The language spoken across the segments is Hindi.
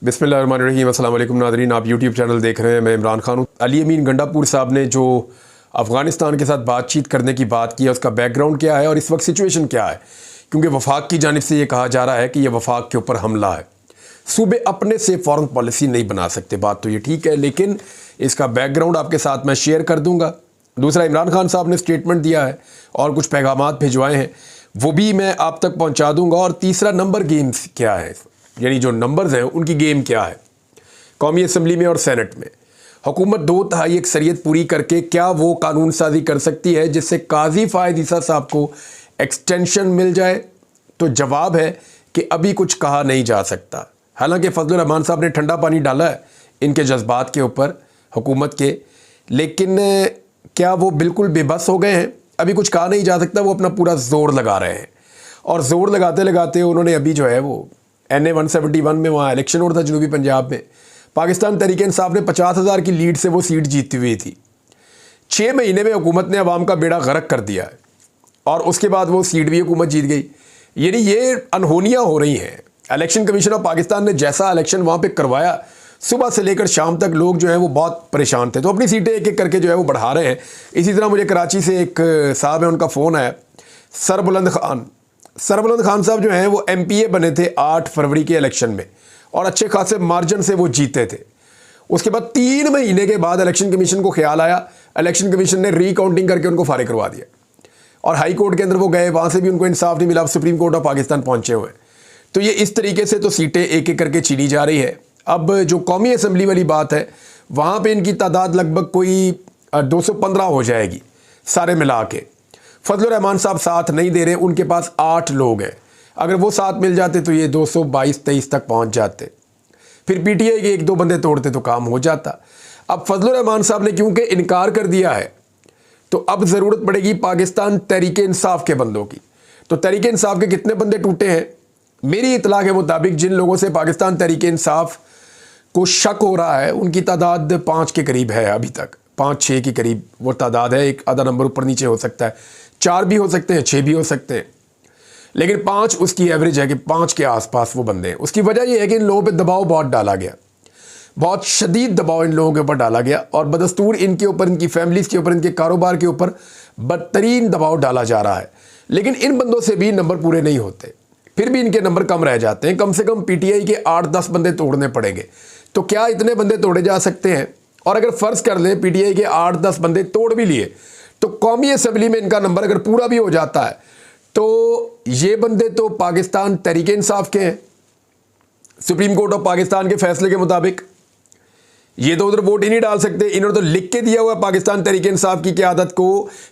बिस्मिल्लाहिर्रहमानिर्रहीम। अस्सलाम वालेकुम नाज़रीन, आप यूट्यूब चैनल देख रहे हैं। मैं इमरान खान हूँ। अली अमीन गंडापुर साहब ने जो अफ़गानिस्तान के साथ बातचीत करने की बात की है, उसका बैकग्राउंड क्या है और इस वक्त सिचुएशन क्या है, क्योंकि वफाक की जानिब से ये कहा जा रहा है कि यह वफाक के ऊपर हमला है। सूबे अपने से फ़ॉरेन पॉलिसी नहीं बना सकते, बात तो ये ठीक है, लेकिन इसका बैकग्राउंड आपके साथ मैं शेयर कर दूँगा। दूसरा, इमरान खान साहब ने स्टेटमेंट दिया है और कुछ पैगामात भिजवाए हैं, वो भी मैं आप तक पहुँचा दूँगा। और तीसरा, नंबर गेम्स क्या है, यानी जो नंबर्स हैं उनकी गेम क्या है। कौमी असम्बली में और सेनेट में हुकूमत 2/3 अक्सरियत पूरी करके क्या वो कानून साजी कर सकती है जिससे काजी फ़ायद ईसा साहब को एक्सटेंशन मिल जाए? तो जवाब है कि अभी कुछ कहा नहीं जा सकता। हालांकि फजलुर रहमान साहब ने ठंडा पानी डाला है इनके जज्बात के ऊपर हुकूमत के, लेकिन क्या वो बिल्कुल बेबस हो गए हैं? अभी कुछ कहा नहीं जा सकता। वो अपना पूरा जोर लगा रहे हैं और जोर लगाते लगाते उन्होंने अभी जो है वो NA 171 में वहाँ इलेक्शन हो रहा था जनूबी पंजाब में। पाकिस्तान तहरीक इंसाफ ने 50,000 की लीड से वो सीट जीती हुई थी। 6 महीने में हुकूमत ने अवाम का बेड़ा गर्क कर दिया है और उसके बाद वो सीट भी हुकूमत जीत गई। यानी ये अनहोनियाँ हो रही हैं। इलेक्शन कमीशन ऑफ पाकिस्तान ने जैसा इलेक्शन वहाँ पे करवाया, सुबह से लेकर शाम तक लोग जो है वो बहुत परेशान थे, तो अपनी सीटें एक एक करके जो है वो बढ़ा रहे हैं। इसी तरह मुझे कराची से एक साहब है, उनका फ़ोन आया, सरबुलंद खान साहब जो हैं वो MPA बने थे 8 फरवरी के इलेक्शन में और अच्छे खासे मार्जिन से वो जीते थे। उसके बाद 3 महीने के बाद इलेक्शन कमीशन को ख्याल आया, इलेक्शन कमीशन ने रीकाउंटिंग करके उनको फारिग करवा दिया और हाई कोर्ट के अंदर वो गए, वहाँ से भी उनको इंसाफ नहीं मिला, सुप्रीम कोर्ट ऑफ पाकिस्तान पहुँचे हुए। तो ये इस तरीके से तो सीटें एक एक करके छीनी जा रही है। अब जो कौमी असम्बली वाली बात है, वहाँ पर इनकी तादाद लगभग कोई 215 हो जाएगी सारे मिला के। फजलुर रहमान साहब साथ नहीं दे रहे, उनके पास 8 लोग हैं। अगर वो साथ मिल जाते तो ये 222-23 तक पहुंच जाते, फिर PTI के 1-2 बंदे तोड़ते तो काम हो जाता। अब फजलुर रहमान साहब ने क्योंकि इनकार कर दिया है, तो अब ज़रूरत पड़ेगी पाकिस्तान तहरीक इंसाफ के बंदों की। तो तहरीक इंसाफ के कितने बंदे टूटे हैं? मेरी इतला के मुताबिक जिन लोगों से पाकिस्तान तहरीक इंसाफ को शक हो रहा है, उनकी तादाद 5 के करीब है। अभी तक 5-6 के करीब वो तादाद है। एक आधा नंबर ऊपर नीचे हो सकता है, 4 भी हो सकते हैं, 6 भी हो सकते हैं, लेकिन 5 उसकी एवरेज है कि 5 के आसपास वो बंदे हैं। उसकी वजह यह है कि इन लोगों पे दबाव बहुत डाला गया, बहुत शदीद दबाव इन लोगों के ऊपर डाला गया और बदस्तूर इनके ऊपर, इनकी फैमिलीज़ के ऊपर, इनके कारोबार के ऊपर बदतरीन दबाव डाला जा रहा है। लेकिन इन बंदों से भी नंबर पूरे नहीं होते, फिर भी इनके नंबर कम रह जाते हैं। कम से कम PTI के 8-10 बंदे तोड़ने पड़ेंगे। तो क्या इतने बंदे तोड़े जा सकते हैं? और अगर फ़र्ज़ कर लें PTI के 8-10 बंदे तोड़ भी लिए, तो कौमी असम्बली में इनका नंबर अगर पूरा भी हो जाता है, तो ये बंदे तो पाकिस्तान तहरीक इंसाफ के हैं सुप्रीम कोर्ट ऑफ पाकिस्तान के फैसले के मुताबिक। ये तो उधर वोट ही नहीं डाल सकते। इन्होंने तो लिख के दिया हुआ पाकिस्तान तहरीक इंसाफ की क़यादत को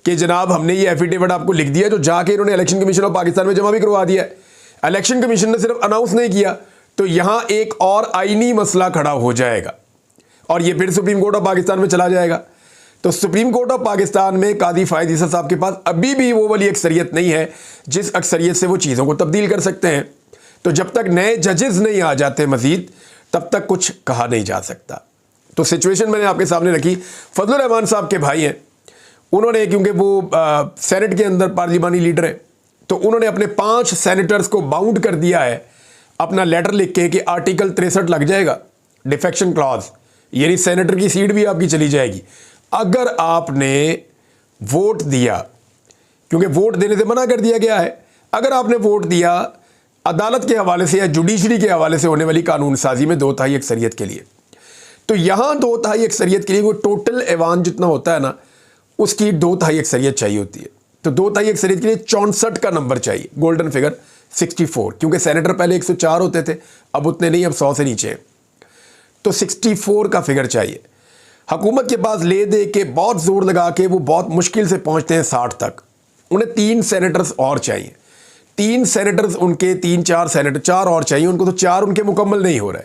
कि जनाब हमने ये एफिडेविट आपको लिख दिया, जो जाके इन्होंने इलेक्शन कमीशन ऑफ पाकिस्तान में जमा भी करवा दिया है। इलेक्शन कमीशन ने सिर्फ अनाउंस नहीं किया, तो यहाँ एक और आईनी मसला खड़ा हो जाएगा और ये फिर सुप्रीम कोर्ट ऑफ पाकिस्तान में चला जाएगा। तो सुप्रीम कोर्ट ऑफ पाकिस्तान में काजी फ़ायद ईसा साहब के पास अभी भी वो वाली अक्सरियत नहीं है जिस अक्सरियत से वो चीज़ों को तब्दील कर सकते हैं। तो जब तक नए जजेस नहीं आ जाते मज़ीद, तब तक कुछ कहा नहीं जा सकता। तो सिचुएशन मैंने आपके सामने रखी। फजलुर रहमान साहब के भाई हैं, उन्होंने, क्योंकि वो सेनेट के अंदर पार्लिमानी लीडर हैं, तो उन्होंने अपने 5 सेनेटर्स को बाउंड कर दिया है अपना लेटर लिख के कि आर्टिकल 63 लग जाएगा, डिफेक्शन क्लॉज, यानी सेनेटर की सीट भी आपकी चली जाएगी अगर आपने वोट दिया, क्योंकि वोट देने से मना कर दिया गया है। अगर आपने वोट दिया अदालत के हवाले से या जुडिशरी के हवाले से होने वाली कानून साजी में 2/3 अक्सरियत के लिए, तो यहाँ 2/3 अक्सरियत के लिए वो टोटल ऐवान जितना होता है ना, उसकी 2/3 अक्सरियत चाहिए होती है। तो 2/3 अक्सरियत के लिए 64 का नंबर चाहिए, गोल्डन फिगर 64, क्योंकि सेनेटर पहले 104 होते थे, अब उतने नहीं, अब 100 से नीचे हैं। तो 64 का फिगर चाहिए। हुकूमत के पास ले दे के बहुत ज़ोर लगा के वो बहुत मुश्किल से पहुंचते हैं 60 तक। उन्हें 3 सेनेटर्स और चाहिए, 3 सेनेटर्स उनके, 3-4 सेनेटर 4 और चाहिए उनको, तो 4 उनके मुकम्मल नहीं हो रहे।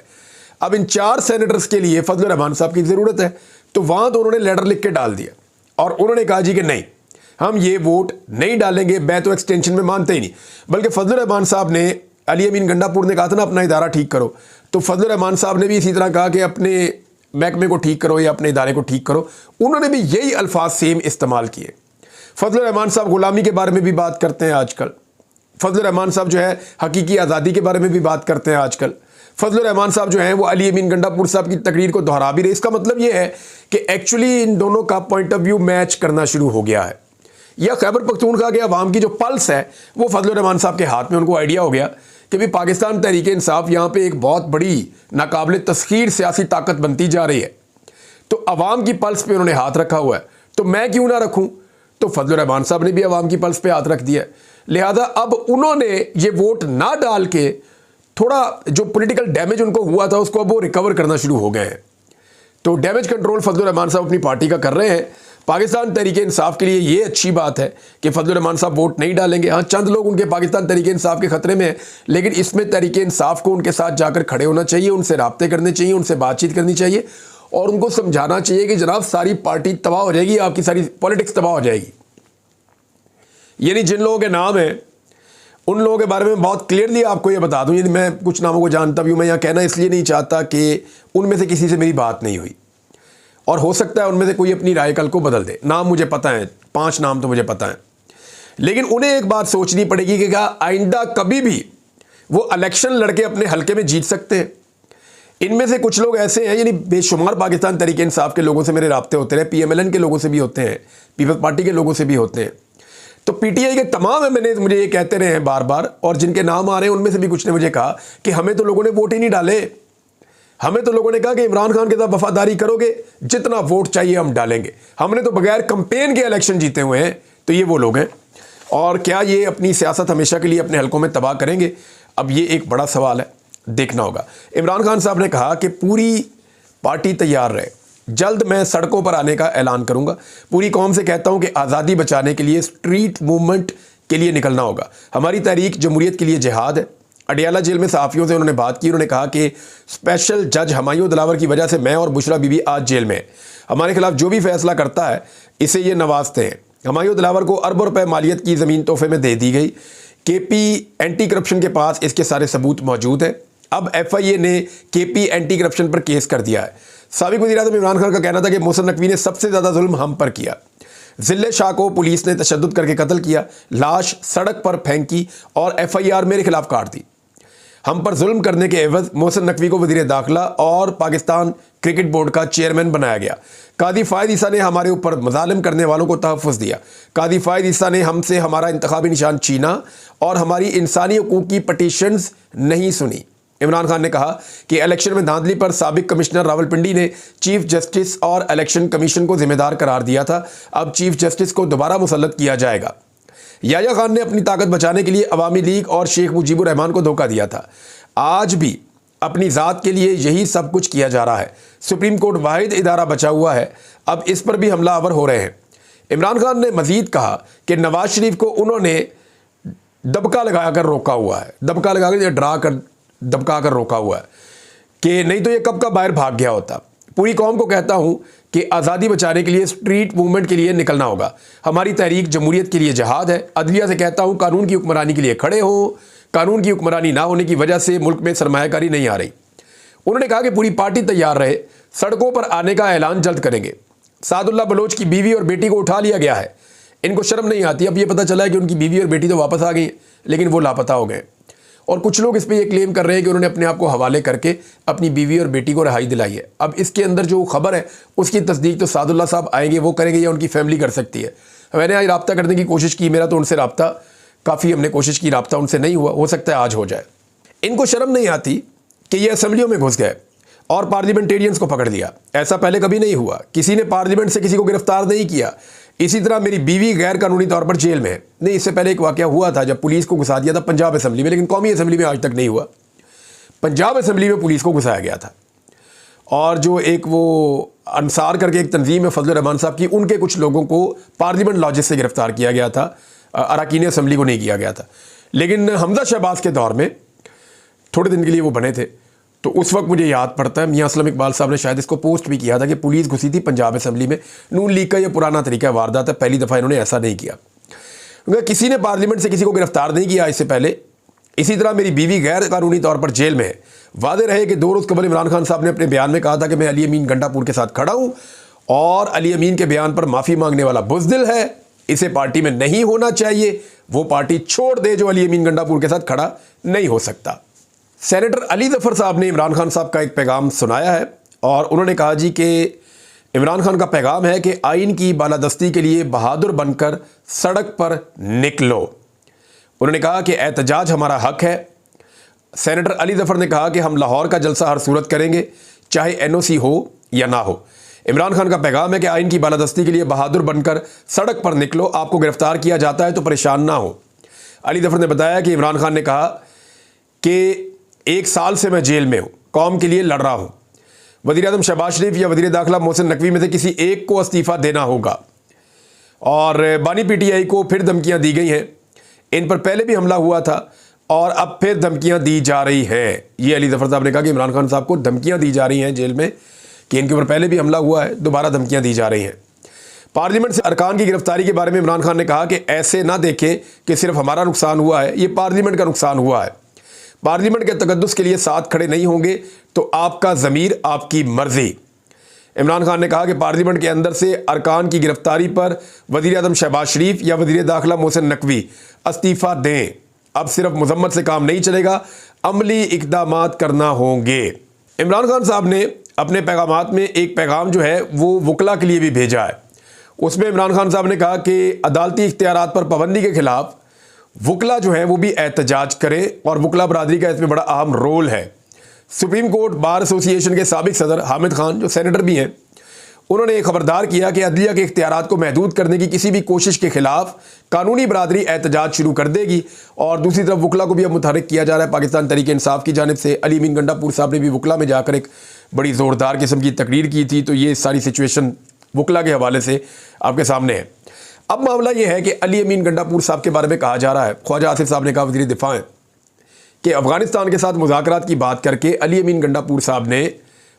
अब इन 4 सेनेटर्स के लिए फजलुर रहमान साहब की ज़रूरत है, तो वहाँ तो उन्होंने लेटर लिख के डाल दिया और उन्होंने कहा जी कि नहीं, हम ये वोट नहीं डालेंगे। मैं तो एक्सटेंशन में मानते ही नहीं, बल्कि फजलुर रहमान साहब ने, अली अमीन गंडापुर ने कहा था ना अपना इदारा ठीक करो, तो फजलुर रहमान साहब ने भी इसी तरह कहा कि अपने महकमे को ठीक करो या अपने इदारे को ठीक करो। उन्होंने भी यही अल्फाज सेम इस्तेमाल किए। फजलुर रहमान साहब गुलामी के बारे में भी बात करते हैं आजकल। फजलुर रहमान साहब जो है हकीकी आज़ादी के बारे में भी बात करते हैं आजकल। फजलुर रहमान साहब जो हैं वो अली अमीन गंडापुर साहब की तकरीर को दोहरा भी रहे। इसका मतलब ये है कि एक्चुअली इन दोनों का पॉइंट ऑफ व्यू मैच करना शुरू हो गया है, या खैबर पख्तूनख्वा के अवाम की जो पल्स है वो फजलुर रहमान साहब के हाथ में, उनको आइडिया हो गया कि भाई पाकिस्तान तहरीक इंसाफ यहाँ पे एक बहुत बड़ी नाकाबिल तस्खीर सियासी ताकत बनती जा रही है, तो अवाम की पल्स पे उन्होंने हाथ रखा हुआ है, तो मैं क्यों ना रखूं। तो फजलुर रहमान साहब ने भी अवाम की पल्स पे हाथ रख दिया, लिहाजा अब उन्होंने ये वोट ना डाल के थोड़ा जो पॉलिटिकल डैमेज उनको हुआ था उसको अब वो रिकवर करना शुरू हो गए हैं। तो डैमेज कंट्रोल फजलुर रहमान साहब अपनी पार्टी का कर रहे हैं। पाकिस्तान तहरीक इंसाफ के लिए ये अच्छी बात है कि फजलुर रहमान साहब वोट नहीं डालेंगे। हाँ, चंद लोग उनके पाकिस्तान तहरीक इंसाफ के खतरे में हैं, लेकिन इसमें तहरीक इंसाफ को उनके साथ जाकर खड़े होना चाहिए, उनसे राब्ते करने चाहिए, उनसे बातचीत करनी चाहिए और उनको समझाना चाहिए कि जनाब सारी पार्टी तबाह हो जाएगी, आपकी सारी पॉलिटिक्स तबाह हो जाएगी। यानी जिन लोगों के नाम हैं उन लोगों के बारे में बहुत क्लियरली आपको ये बता दूं, यदि मैं कुछ नामों को जानता भी हूं, मैं यहाँ कहना इसलिए नहीं चाहता कि उनमें से किसी से मेरी बात नहीं हुई और हो सकता है उनमें से कोई अपनी राय कल को बदल दे। नाम मुझे पता है, 5 नाम तो मुझे पता है, लेकिन उन्हें एक बात सोचनी पड़ेगी कि क्या आइंदा कभी भी वो इलेक्शन लड़के अपने हल्के में जीत सकते हैं। इनमें से कुछ लोग ऐसे हैं, यानी बेशुमार पाकिस्तान तहरीक इंसाफ के लोगों से मेरे राब्ते होते रहे, PMLN के लोगों से भी होते हैं, पीपल्स पार्टी के लोगों से भी होते हैं, तो PTI के तमाम MNAs मुझे ये कहते रहे हैं बार बार, और जिनके नाम आ रहे हैं उनमें से भी कुछ ने मुझे कहा कि हमें तो लोगों ने वोट ही नहीं डाले, हमें तो लोगों ने कहा कि इमरान खान के साथ वफादारी करोगे, जितना वोट चाहिए हम डालेंगे, हमने तो बगैर कैंपेन के इलेक्शन जीते हुए हैं। तो ये वो लोग हैं, और क्या ये अपनी सियासत हमेशा के लिए अपने हलकों में तबाह करेंगे? अब ये एक बड़ा सवाल है, देखना होगा। इमरान खान साहब ने कहा कि पूरी पार्टी तैयार रहे, जल्द मैं सड़कों पर आने का ऐलान करूंगा, पूरी कौम से कहता हूं कि आज़ादी बचाने के लिए स्ट्रीट मूवमेंट के लिए निकलना होगा, हमारी तहरीक जमहूरियत के लिए जिहाद है। अडियाला जेल में सहाफ़ियों से उन्होंने बात की, उन्होंने कहा कि स्पेशल जज हुमायूं दिलावर की वजह से मैं और बुशरा बीबी आज जेल में हैं, हमारे खिलाफ जो भी फैसला करता है इसे ये नवाजते हैं। हुमायूं दिलावर को अरबों रुपए मालियत की ज़मीन तोहफे में दे दी गई, KP एंटी करप्शन के पास इसके सारे सबूत मौजूद हैं। अब FIA ने KP एंटी करप्शन पर केस कर दिया है। साबिक वज़ीर-ए-आज़म इमरान खान का कहना था कि मोहसिन नकवी ने सबसे ज़्यादा जुल्म हम पर किया, जिले शाह को पुलिस ने तशद्दुद करके कत्ल किया, लाश सड़क पर फेंकी और FIR मेरे खिलाफ काट दी। हम पर जुल्म करने के एवज मोहसिन नकवी को वज़ीर दाखिला और पाकिस्तान क्रिकेट बोर्ड का चेयरमैन बनाया गया। कादी फ़ायद ईसा ने हमारे ऊपर मज़ालिम करने वालों को तहफ़्फ़ुज़ दिया। कादी फ़ायद ईसा ने हमसे हमारा इंतखाबी निशान छीना और हमारी इंसानी हकूक़ की पटिशन्स नहीं सुनी। इमरान खान ने कहा कि इलेक्शन में धांधली पर साबिक कमिश्नर रावलपिंडी ने चीफ जस्टिस और इलेक्शन कमीशन को जिम्मेदार करार दिया था, अब चीफ जस्टिस को दोबारा मुसल्लत किया जाएगा। याया खान ने अपनी ताकत बचाने के लिए अवामी लीग और शेख मुजीबुर रहमान को धोखा दिया था, आज भी अपनी ज़ात के लिए यही सब कुछ किया जा रहा है। सुप्रीम कोर्ट वाहिद इदारा बचा हुआ है, अब इस पर भी हमलावर हो रहे हैं। इमरान खान ने मजीद कहा कि नवाज शरीफ को उन्होंने दबका लगाकर रोका हुआ है, दबका लगाकर या डरा कर दबका कर रोका हुआ है कि नहीं तो ये कब का बाहर भाग गया होता। पूरी कौम को कहता हूं कि आज़ादी बचाने के लिए स्ट्रीट मूवमेंट के लिए निकलना होगा, हमारी तहरीक जमहूरियत के लिए जहाद है। अदलिया से कहता हूं कानून की हुक्मरानी के लिए खड़े हो, कानून की हुक्मरानी ना होने की वजह से मुल्क में सरमायाकारी नहीं आ रही। उन्होंने कहा कि पूरी पार्टी तैयार रहे, सड़कों पर आने का ऐलान जल्द करेंगे। सादुल्लाह बलोच की बीवी और बेटी को उठा लिया गया है, इनको शर्म नहीं आती। अब ये पता चला है कि उनकी बीवी और बेटी तो वापस आ गई, लेकिन वो लापता हो गए। और कुछ लोग इस पर यह क्लेम कर रहे हैं कि उन्होंने अपने आप को हवाले करके अपनी बीवी और बेटी को रिहाई दिलाई है। अब इसके अंदर जो खबर है उसकी तस्दीक तो सादुल्लाह साहब आएंगे, वो करेंगे या उनकी फैमिली कर सकती है। मैंने आज रब्ता करने की कोशिश की, मेरा तो उनसे रब्ता काफ़ी हमने कोशिश की, रब्ता उनसे नहीं हुआ, हो सकता है आज हो जाए। इनको शर्म नहीं आती कि ये असम्बलियों में घुस गए और पार्लियामेंटेरियंस को पकड़ लिया, ऐसा पहले कभी नहीं हुआ, किसी ने पार्लियामेंट से किसी को गिरफ्तार नहीं किया। इसी तरह मेरी बीवी गैर कानूनी तौर पर जेल में है। नहीं, इससे पहले एक वाकया हुआ था जब पुलिस को घुसा दिया था पंजाब असेंबली में, लेकिन कौमी असेंबली में आज तक नहीं हुआ। पंजाब असेंबली में पुलिस को घुसाया गया था, और जो एक वो अंसार करके एक तंजीम है फजलुर रहमान साहब की, उनके कुछ लोगों को पार्लियामेंट लॉजिस से गिरफ्तार किया गया था, अरकान असेंबली को नहीं किया गया था। लेकिन हमजा शहबाज के दौर में थोड़े दिन के लिए वो बने थे, तो उस वक्त मुझे याद पड़ता है मियां असलम इकबाल साहब ने शायद इसको पोस्ट भी किया था कि पुलिस घुसी थी पंजाब असेंबली में। नून लीग का यह पुराना तरीका है, वारदात है, पहली दफ़ा इन्होंने ऐसा नहीं किया, क्योंकि किसी ने पार्लियामेंट से किसी को गिरफ्तार नहीं किया इससे पहले। इसी तरह मेरी बीवी गैर कानूनी तौर पर जेल में है। वादे रहे कि 2 रोज़ कबल इमरान खान साहब ने अपने बयान में कहा था कि मैं अली अमीन गंडापुर के साथ खड़ा हूँ, और अली अमीन के बयान पर माफ़ी मांगने वाला बुज़दिल है, इसे पार्टी में नहीं होना चाहिए, वो पार्टी छोड़ दे जो अली अमीन गंडापुर के साथ खड़ा नहीं हो सकता। सेनेटर अली ज़फ़र साहब ने इमरान खान साहब का एक पैगाम सुनाया है और उन्होंने कहा जी कि इमरान खान का पैगाम है कि आइन की बालादस्ती के लिए बहादुर बनकर सड़क पर निकलो। उन्होंने कहा कि एहतजाज हमारा हक है। सेनेटर अली ज़फ़र ने कहा कि हम लाहौर का जलसा हर सूरत करेंगे, चाहे NOC हो या ना हो। इमरान खान का पैगाम है कि आइन की बालादस्ती के लिए बहादुर बनकर सड़क पर निकलो, आपको गिरफ्तार किया जाता है तो परेशान ना हो। अली ज़फ़र ने बताया कि इमरान खान ने कहा कि 1 साल से मैं जेल में हूँ, कौम के लिए लड़ रहा हूँ। वज़ीर-ए-आज़म शहबाज शरीफ या वज़ीर दाखिला मोहसिन नकवी में से किसी एक को इस्तीफ़ा देना होगा। और बानी PTI को फिर धमकियाँ दी गई हैं। इन पर पहले भी हमला हुआ था और अब फिर धमकियाँ दी जा रही हैं। ये अली ज़फ़र साहब ने कहा कि इमरान खान साहब को धमकियाँ दी जा रही हैं जेल में, कि इनके ऊपर पहले भी हमला हुआ है, दोबारा धमकियाँ दी जा रही हैं। पार्लियामेंट से अरकान की गिरफ्तारी के बारे में इमरान खान ने कहा कि ऐसे ना देखें कि सिर्फ हमारा नुकसान हुआ है, ये पार्लियामेंट का नुकसान हुआ है। पार्लियामेंट के तकद्दुस के लिए साथ खड़े नहीं होंगे तो आपका ज़मीर आपकी मर्ज़ी। इमरान खान ने कहा कि पार्लियामेंट के अंदर से अरकान की गिरफ्तारी पर वज़ीर-ए-आज़म शहबाज शरीफ या वज़ीर दाखिला मोहसिन नकवी इस्तीफ़ा दें। अब सिर्फ मजम्मत से काम नहीं चलेगा, अमली इक़दामात करना होंगे। इमरान खान साहब ने अपने पैगामात में एक पैगाम जो है वो वकला के लिए भी भेजा है। उसमें इमरान खान साहब ने कहा कि अदालती इख्तियारात पर पाबंदी के खिलाफ वकला जो है वो भी एहतजाज करें और वकला बरादरी का इसमें बड़ा अहम रोल है। सुप्रीम कोर्ट बार एसोसिएशन के साबिक सदर हामिद खान, जो सेनेटर भी हैं, उन्होंने खबरदार किया कि अदलिया के इख्तियारात को महदूद करने की किसी भी कोशिश के खिलाफ कानूनी बरादरी एहतजाज शुरू कर देगी। और दूसरी तरफ वकला को भी अब मुतहरिक किया जा रहा है पाकिस्तान तहरीक इंसाफ की जानिब से। अली अमीन गंडापुर साहब ने भी वकला में जाकर एक बड़ी ज़ोरदार किस्म की तकरीर की थी। तो ये सारी सिचुएशन वकला के हवाले से आपके सामने है। अब मामला ये है कि अली अमीन गंडापुर साहब के बारे में कहा जा रहा है, ख्वाजा आसिफ साहब ने कहा, वज़ीर दिफा हैं, कि अफ़गानिस्तान के साथ मुज़ाकरात की बात करके अली अमीन गंडापुर साहब ने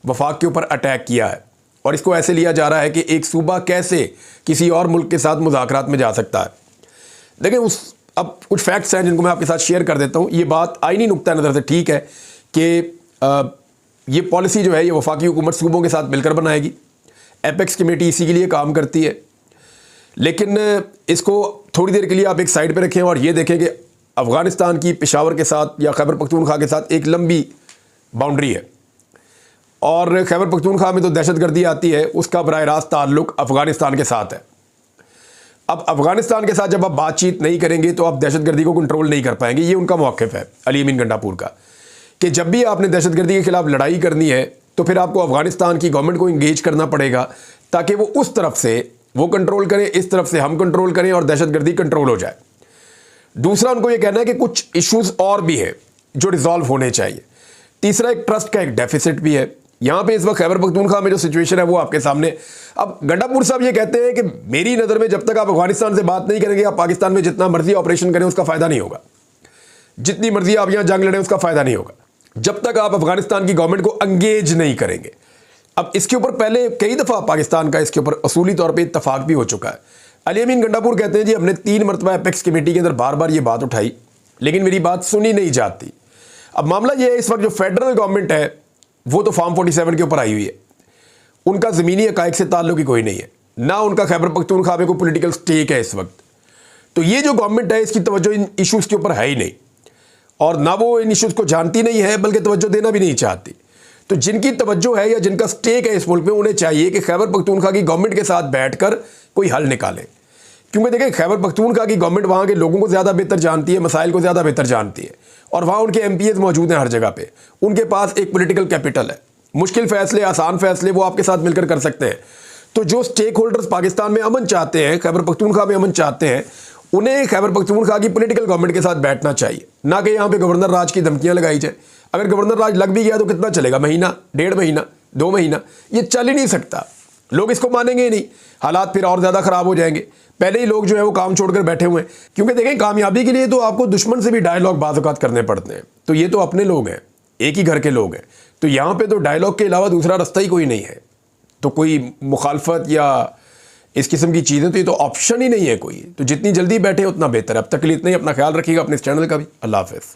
वफाक के ऊपर अटैक किया है। और इसको ऐसे लिया जा रहा है कि एक सूबा कैसे किसी और मुल्क के साथ मुज़ाकरात में जा सकता है। देखिए, अब कुछ फैक्ट्स हैं जिनको मैं आपके साथ शेयर कर देता हूँ। ये बात आइनी नुक्ता नज़र से ठीक है कि ये पॉलिसी जो है ये वफाकी हुकूमत सूबों के साथ मिलकर बनाएगी। एपेक्स कमेटी इसी के लिए काम करती है। लेकिन इसको थोड़ी देर के लिए आप एक साइड पे रखें और ये देखें कि अफ़गानिस्तान की पेशावर के साथ या खैबर पख्तूनख्वा के साथ एक लंबी बाउंड्री है और खैबर पख्तूनख्वा में तो दहशतगर्दी आती है, उसका बराह रास्त ताल्लुक़ अफ़गानिस्तान के साथ है। अब अफ़गानिस्तान के साथ जब आप बातचीत नहीं करेंगे तो आप दहशतगर्दी को कंट्रोल नहीं कर पाएंगे। ये उनका मौक़िफ़ है अली अमीन गंडापुर का, कि जब भी आपने दहशतगर्दी के ख़िलाफ़ लड़ाई करनी है तो फिर आपको अफ़गानिस्तान की गवर्नमेंट को इंगेज करना पड़ेगा ताकि वो उस तरफ से वो कंट्रोल करें, इस तरफ से हम कंट्रोल करें और दहशतगर्दी कंट्रोल हो जाए। दूसरा, उनको ये कहना है कि कुछ इश्यूज़ और भी हैं जो रिजॉल्व होने चाहिए। तीसरा, एक ट्रस्ट का एक डेफिसिट भी है। यहाँ पे इस वक्त खैबर पख्तूनख्वा में जो सिचुएशन है वो आपके सामने। अब गंडापुर साहब ये कहते हैं कि मेरी नज़र में जब तक आप अफगानिस्तान से बात नहीं करेंगे, आप पाकिस्तान में जितना मर्जी ऑपरेशन करें उसका फ़ायदा नहीं होगा, जितनी मर्जी आप यहाँ जंग लड़ें उसका फ़ायदा नहीं होगा, जब तक आप अफगानिस्तान की गवर्नमेंट को एंगेज नहीं करेंगे। अब इसके ऊपर पहले कई दफ़ा पाकिस्तान का इसके ऊपर असूली तौर पर इत्तफाक भी हो चुका है। अली अमीन गंडापुर कहते हैं जी हमने 3 मरतबा एपेक्स कमेटी के अंदर बार बार ये बात उठाई लेकिन मेरी बात सुनी नहीं जाती। अब मामला ये है, इस वक्त जो फेडरल गवर्नमेंट है वो तो फॉर्म 47 के ऊपर आई हुई है, उनका ज़मीनी हक़ाइक़ से ताल्लुक़ ही कोई नहीं है, ना उनका खैबर पख्तूनख्वा में कोई पॉलिटिकल स्टेक है इस वक्त। तो ये जो गवर्नमेंट है इसकी तवज्जो इन इशूज़ के ऊपर है ही नहीं और ना वो इन इशूज़ को जानती नहीं है बल्कि तवज्जो देना भी नहीं चाहती। तो जिनकी तवज्जो है या जिनका स्टेक है इस मुल्क में, उन्हें चाहिए कि खैबर पख्तूनख्वा की गवर्नमेंट के साथ बैठकर कोई हल निकालें। क्योंकि देखिए, खैबर पख्तूनख्वा की गवर्नमेंट वहाँ के लोगों को ज़्यादा बेहतर जानती है, मसाइल को ज़्यादा बेहतर जानती है और वहाँ उनके MPs मौजूद हैं हर जगह पे, उनके पास एक पॉलिटिकल कैपिटल है, मुश्किल फ़ैसले, आसान फ़ैसले वो आपके साथ मिलकर कर सकते हैं। तो जो स्टेक होल्डर्स पाकिस्तान में अमन चाहते हैं, खैबर पख्तूनख्वा में अमन चाहते हैं, उन्हें खैबर पख्तूनख्वा की पॉलिटिकल गवर्नमेंट के साथ बैठना चाहिए, ना कि यहाँ पे गवर्नर राज की धमकियाँ लगाई जाए। अगर गवर्नर राज लग भी गया तो कितना चलेगा, महीना, 1.5 महीना, 2 महीना, ये चल ही नहीं सकता। लोग इसको मानेंगे ही नहीं, हालात फिर और ज़्यादा ख़राब हो जाएंगे। पहले ही लोग जो है वो काम छोड़कर बैठे हुए हैं, क्योंकि देखें कामयाबी के लिए तो आपको दुश्मन से भी डायलॉग बाज़ औक़ात करने पड़ते हैं। तो ये तो अपने लोग हैं, एक ही घर के लोग हैं, तो यहाँ पे तो डायलॉग के अलावा दूसरा रास्ता ही कोई नहीं है। तो कोई मुखालफत या इस किस्म की चीज़ें तो ये तो ऑप्शन ही नहीं है कोई। तो जितनी जल्दी बैठे उतना बेहतर है। अब तक के लिए इतना ही, अपना ख्याल रखिएगा, अपने इस चैनल का भी। अल्लाह हाफ़िज़।